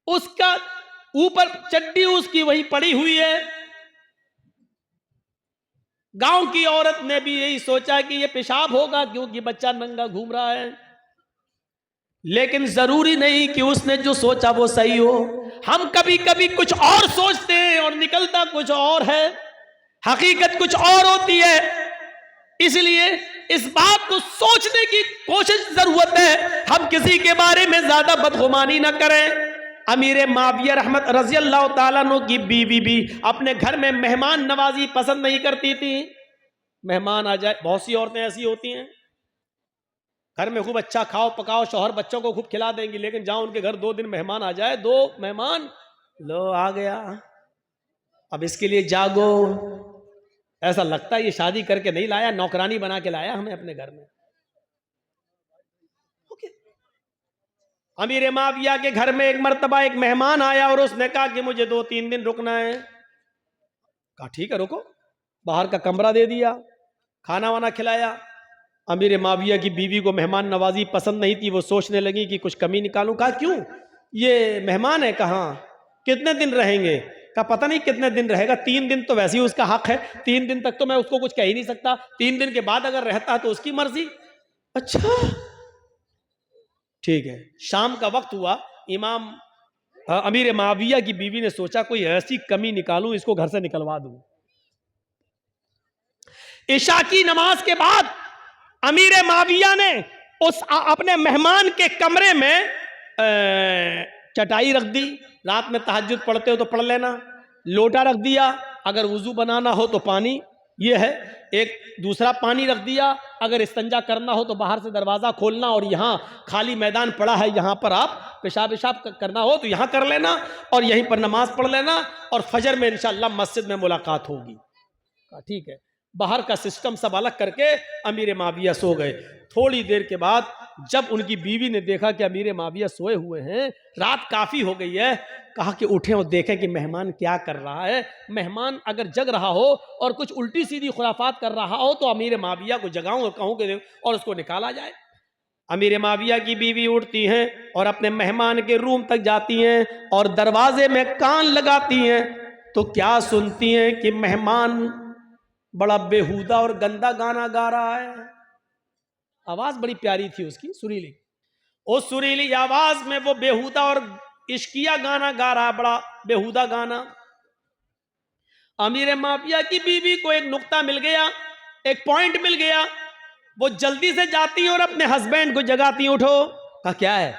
उसका ऊपर चड्डी उसकी वही पड़ी हुई है। गांव की औरत ने भी यही सोचा कि ये पेशाब होगा क्योंकि बच्चा नंगा घूम रहा है, लेकिन जरूरी नहीं कि उसने जो सोचा वो सही हो। हम कभी कभी कुछ और सोचते हैं और निकलता कुछ और है, हकीकत कुछ और होती है। इसलिए इस बात को सोचने की कोशिश जरूरत है, हम किसी के बारे में ज्यादा बदगुमानी ना करें। अमीर माविया रहमत रज़ी अल्लाह ताला अन्हु की बीवी भी अपने घर में मेहमान नवाजी पसंद नहीं करती थी। मेहमान आ जाए, बहुत सी औरतें ऐसी होती हैं, घर में खूब अच्छा खाओ पकाओ, शौहर बच्चों को खूब खिला देंगी, लेकिन जहां उनके घर 2 दिन मेहमान आ जाए, 2 मेहमान, लो आ गया, अब इसके लिए जागो, ऐसा लगता है ये शादी करके नहीं लाया, नौकरानी बना के लाया हमें अपने घर में। अमीर माविया के घर में एक मर्तबा एक मेहमान आया और उसने कहा कि मुझे 2-3 दिन रुकना है। कहा ठीक है रुको, बाहर का कमरा दे दिया, खाना वाना खिलाया। अमीर माविया की बीवी को मेहमान नवाजी पसंद नहीं थी, वो सोचने लगी कि कुछ कमी निकालूं। कहा क्यों, ये मेहमान है, कहाँ, कितने दिन रहेंगे? कहा पता नहीं कितने दिन रहेगा, 3 दिन तो वैसे ही उसका हक है, 3 दिन तक तो मैं उसको कुछ कह ही नहीं सकता, 3 दिन के बाद अगर रहता तो उसकी मर्जी। अच्छा ठीक है। शाम का वक्त हुआ, इमाम अमीर माविया की बीवी ने सोचा कोई ऐसी कमी निकालूं, इसको घर से निकलवा दूं। इशा की नमाज के बाद अमीर माविया ने उस अपने मेहमान के कमरे में चटाई रख दी, रात में तहज्जुद पढ़ते हो तो पढ़ लेना, लोटा रख दिया, अगर वुजू बनाना हो तो पानी ये है, एक दूसरा पानी रख दिया, अगर इस्तंजा करना हो तो बाहर से दरवाज़ा खोलना और यहाँ खाली मैदान पड़ा है, यहाँ पर आप पेशाब करना हो तो यहाँ कर लेना और यहीं पर नमाज पढ़ लेना और फजर में इंशाअल्लाह मस्जिद में मुलाकात होगी। ठीक है। बाहर का सिस्टम सब अलग करके अमीर माविया सो गए। थोड़ी देर के बाद जब उनकी बीवी ने देखा कि अमीर माविया सोए हुए हैं, रात काफ़ी हो गई है, कहा कि उठें और देखें कि मेहमान क्या कर रहा है। मेहमान अगर जग रहा हो और कुछ उल्टी सीधी खुराफात कर रहा हो तो अमीर माविया को जगाऊं और कहूं कि और उसको निकाला जाए। अमीर माविया की बीवी उठती हैं और अपने मेहमान के रूम तक जाती हैं और दरवाजे में कान लगाती हैं तो क्या सुनती हैं कि मेहमान बड़ा बेहुदा और गंदा गाना गा रहा है। आवाज बड़ी प्यारी थी उसकी, सुरीली। उस सुरीली आवाज में वो बेहुदा और इश्किया गाना गा रहा, बड़ा बेहुदा गाना। अमीर माफिया की बीवी को एक नुक्ता मिल गया, एक पॉइंट मिल गया। वो जल्दी से जाती और अपने हस्बैंड को जगाती, उठो। कहा क्या है,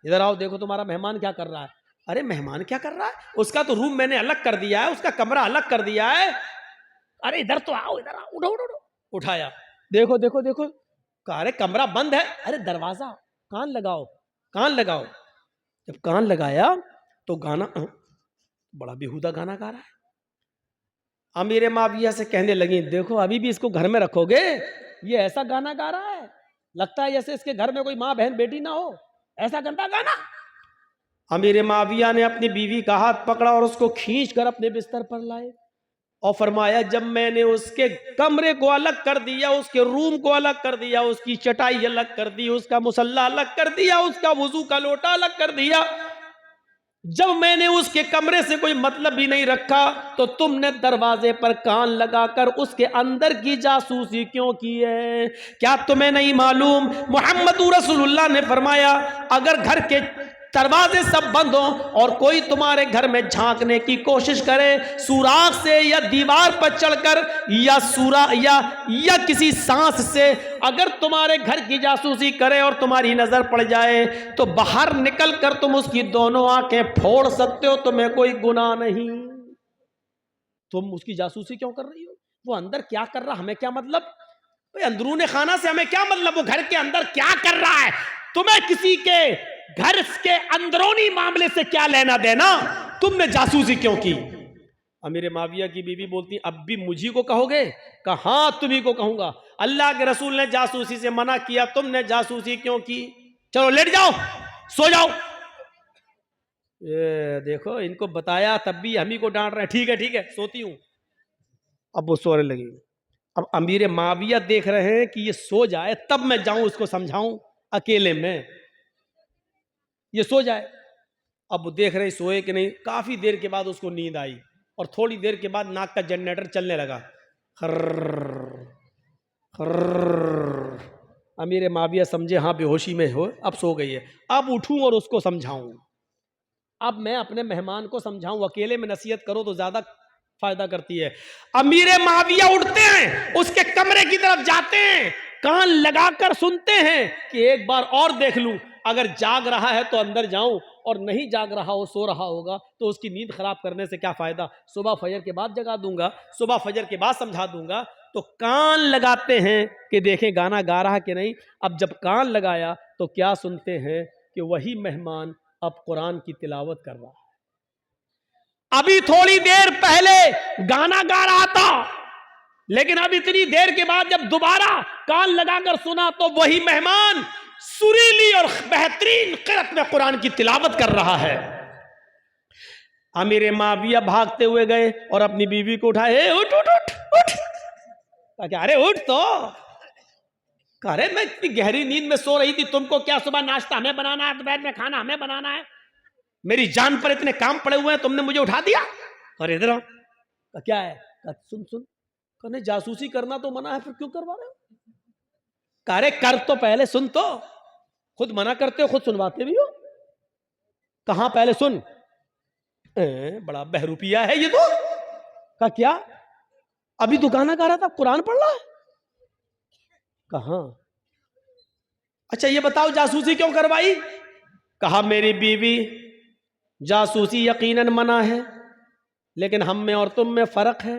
इधर आओ, देखो तुम्हारा मेहमान क्या कर रहा है। अरे मेहमान क्या कर रहा है, उसका तो रूम मैंने अलग कर दिया है, उसका कमरा अलग कर दिया है। अरे इधर तो आओ, इधर आओ, उठो उठो उठो। उठाया, देखो देखो देखो। कहा अरे कमरा बंद है। अरे दरवाजा, कान लगाओ, कान लगाओ। जब कान लगाया तो गाना, बड़ा बेहुदा गाना गा रहा है। अमीर माविया से कहने लगी, देखो अभी भी इसको घर में रखोगे, ये ऐसा गाना गा रहा है, लगता है जैसे इसके घर में कोई माँ बहन बेटी ना हो, ऐसा गंदा गाना। अमीर माविया ने अपनी बीवी का हाथ पकड़ा और उसको खींच कर अपने बिस्तर पर लाए और फरमाया, जब मैंने उसके कमरे को अलग कर दिया, उसके रूम को अलग कर दिया, उसकी चटाई अलग कर दी, उसका मुसल्ला अलग कर दिया, उसका वुजू का लोटा अलग कर दिया, जब मैंने उसके कमरे से कोई मतलब भी नहीं रखा, तो तुमने दरवाजे पर कान लगाकर उसके अंदर की जासूसी क्यों की है? क्या तुम्हें नहीं मालूम मोहम्मद रसूलुल्लाह ने फरमाया, अगर घर के दरवाजे सब बंद हो और कोई तुम्हारे घर में झांकने की कोशिश करे, सुराख से या दीवार पर चढ़कर या किसी सांस से अगर तुम्हारे घर की जासूसी करे और तुम्हारी नजर पड़ जाए, तो बाहर निकल कर तुम उसकी दोनों आंखें फोड़ सकते हो, तुम्हें कोई गुनाह नहीं। तुम उसकी जासूसी क्यों कर रही हो? वो अंदर क्या कर रहा, हमें क्या मतलब? भाई अंदरूने खाना से हमें क्या मतलब, वो घर के अंदर क्या कर रहा है, तुम्हें किसी के घर के अंदरूनी मामले से क्या लेना देना? तुमने जासूसी क्यों की? अमीर माविया की बीवी बोलती, अब भी मुझी को कहोगे? कहा हाँ तुम्ही को कहूंगा, अल्लाह के रसूल ने जासूसी से मना किया, तुमने जासूसी क्यों की? चलो लेट जाओ, सो जाओ। ये देखो, इनको बताया तब भी हम ही को डांट रहे हैं। ठीक है सोती हूं। अब वो सोने लगी। अब अमीर माविया देख रहे हैं कि ये सो जाए तब मैं जाऊं उसको समझाऊं, अकेले में ये सो जाए। अब वो देख रहे सोए कि नहीं। काफी देर के बाद उसको नींद आई और थोड़ी देर के बाद नाक का जनरेटर चलने लगा, खर्र खर्र। अमीर माविया समझे हाँ बेहोशी में हो, अब सो गई है। अब उठूं और उसको समझाऊं, अब मैं अपने मेहमान को समझाऊं। अकेले में नसीहत करो तो ज्यादा फायदा करती है। अमीर माविया उठते हैं, उसके कमरे की तरफ जाते हैं, कान लगाकर सुनते हैं कि एक बार और देख लूं, अगर जाग रहा है तो अंदर जाऊं, और नहीं जाग रहा हो, सो रहा होगा, तो उसकी नींद खराब करने से क्या फायदा। सुबह फजर के बाद जगा दूंगा, सुबह फजर के बाद समझा दूंगा। तो कान लगाते हैं कि देखें गाना गा रहा कि नहीं। अब जब कान लगाया तो क्या सुनते हैं कि वही मेहमान अब कुरान की तिलावत कर रहा है। अभी थोड़ी देर पहले गाना गा रहा था, लेकिन अब इतनी देर के बाद जब दोबारा कान लगाकर सुना तो वही मेहमान सुरीली और बेहतरीन क़िरात में कुरान की तिलावत कर रहा है। अमीर माविया भागते हुए गए और अपनी बीवी को उठाए, उठ उठ उठ उठ। क्या, अरे उठ तो। अरे मैं इतनी गहरी नींद में सो रही थी, तुमको क्या सुबह नाश्ता हमें बनाना है, दोपहर में खाना हमें बनाना है, मेरी जान पर इतने काम पड़े हुए हैं, तुमने मुझे उठा दिया। अरे इधर आओ। क्या है? सुन सुन, कहने जासूसी करना तो मना है, फिर क्यों करवा रहे हो? अरे कर तो पहले सुन तो, खुद मना करते हो, खुद सुनवाते भी हो। कहां पहले सुन। बड़ा बहरूपिया है ये तो। का क्या, अभी तो गाना गा रहा था, कुरान पढ़ रहा है। कहां? अच्छा ये बताओ जासूसी क्यों करवाई? कहा मेरी बीवी, जासूसी यकीनन मना है, लेकिन हम में और तुम में फर्क है।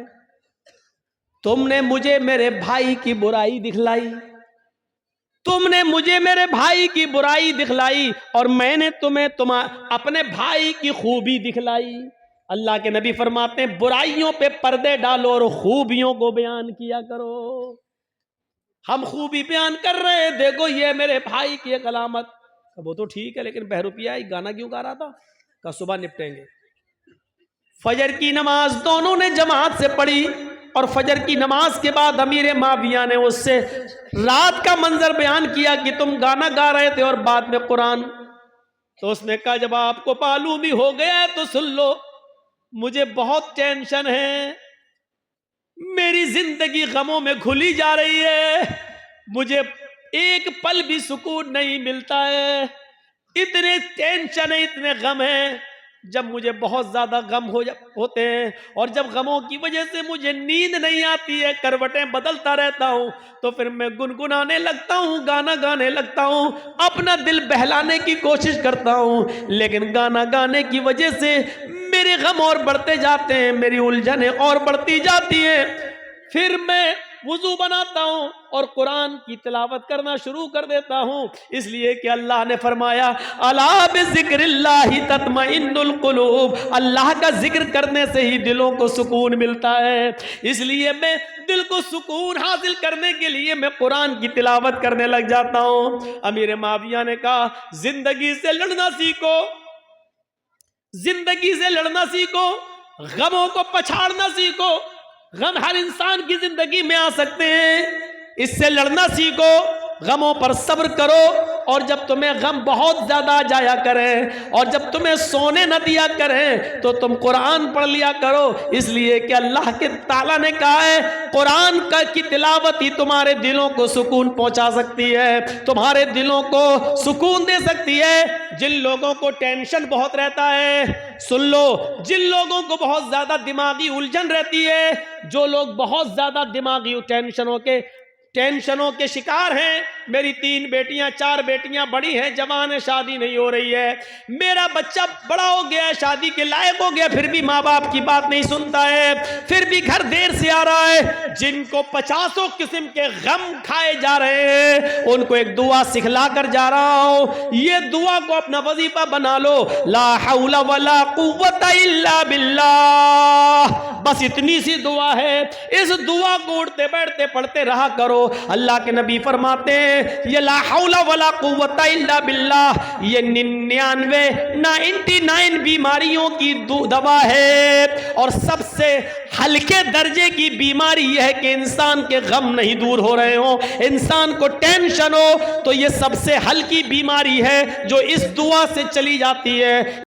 तुमने मुझे मेरे भाई की बुराई दिखलाई, तुमने मुझे मेरे भाई की बुराई दिखलाई, और मैंने तुम्हें अपने भाई की खूबी दिखलाई। अल्लाह के नबी फरमाते हैं, बुराइयों पे पर्दे डालो और खूबियों को बयान किया करो। हम खूबी बयान कर रहे हैं, देखो ये मेरे भाई की एक अलामत। वो तो ठीक है, लेकिन बहरूपिया गाना क्यों गा रहा था? का सुबह निपटेंगे। फजर की नमाज दोनों ने जमात से पढ़ी, और फजर की नमाज के बाद अमीर माविया ने उससे रात का मंजर बयान किया कि तुम गाना गा रहे थे और बाद में कुरान। तो उसने कहा जब आपको मालूम ही हो गया तो सुन लो, मुझे बहुत टेंशन है, मेरी जिंदगी गमों में घुली जा रही है, मुझे एक पल भी सुकून नहीं मिलता है। इतने टेंशन है, इतने गम है। जब मुझे बहुत ज्यादा गम होते हैं और जब गमों की वजह से मुझे नींद नहीं आती है, करवटें बदलता रहता हूं, तो फिर मैं गुनगुनाने लगता हूं, गाना गाने लगता हूं, अपना दिल बहलाने की कोशिश करता हूं। लेकिन गाना गाने की वजह से मेरे गम और बढ़ते जाते हैं, मेरी उलझनें और बढ़ती जाती हैं। फिर मैं वुजू बनाता हूं और कुरान की तिलावत करना शुरू कर देता हूं, इसलिए कि अल्लाह ने फरमाया अला बिज़िक्रिल्लाहि तत्मइन्नुल कुलूब, अल्लाह का जिक्र करने से ही दिलों को सुकून मिलता है। इसलिए मैं दिल को सुकून हासिल करने के लिए मैं कुरान की तिलावत करने लग जाता हूं। अमीर माविया ने कहा जिंदगी से लड़ना सीखो, जिंदगी से लड़ना सीखो, गमों को पछाड़ना सीखो। गम हर इंसान की जिंदगी में आ सकते हैं, इससे लड़ना सीखो, गमों पर सब्र करो। और जब तुम्हें गम बहुत ज्यादा आ जाया करें और जब तुम्हें सोने न दिया करें तो तुम कुरान पढ़ लिया करो, इसलिए कि अल्लाह के ताला ने कहा है कुरान का की तिलावत ही तुम्हारे दिलों को सुकून पहुंचा सकती है, तुम्हारे दिलों को सुकून दे सकती है। जिन लोगों को टेंशन बहुत रहता है, सुन लो, जिन लोगों को बहुत ज्यादा दिमागी उलझन रहती है, जो लोग बहुत ज्यादा दिमागी टेंशनों के शिकार हैं, मेरी 3 बेटियां 4 बेटियां बड़ी हैं, जवान है, शादी नहीं हो रही है, मेरा बच्चा बड़ा हो गया, शादी के लायक हो गया, फिर भी माँ बाप की बात नहीं सुनता है, फिर भी घर देर से आ रहा है, जिनको 50 किस्म के गम खाए जा रहे हैं, उनको एक दुआ सिखला कर जा रहा हूं। ये दुआ को अपना वजीफा बना लो, ला हौला वला कुव्वता इल्ला बिल्लाह। बस इतनी सी दुआ है, इस दुआ को उठते बैठते पढ़ते रहा करो। अल्लाह के नबी फरमाते हैं ये ला हौला वला कुव्वता इल्ला बिल्लाह, ये 99 बीमारियों की दवा है। और सबसे हल्के दर्जे की बीमारी यह है कि इंसान के गम नहीं दूर हो रहे हो, इंसान को टेंशन हो, तो ये सबसे हल्की बीमारी है जो इस दुआ से चली जाती है।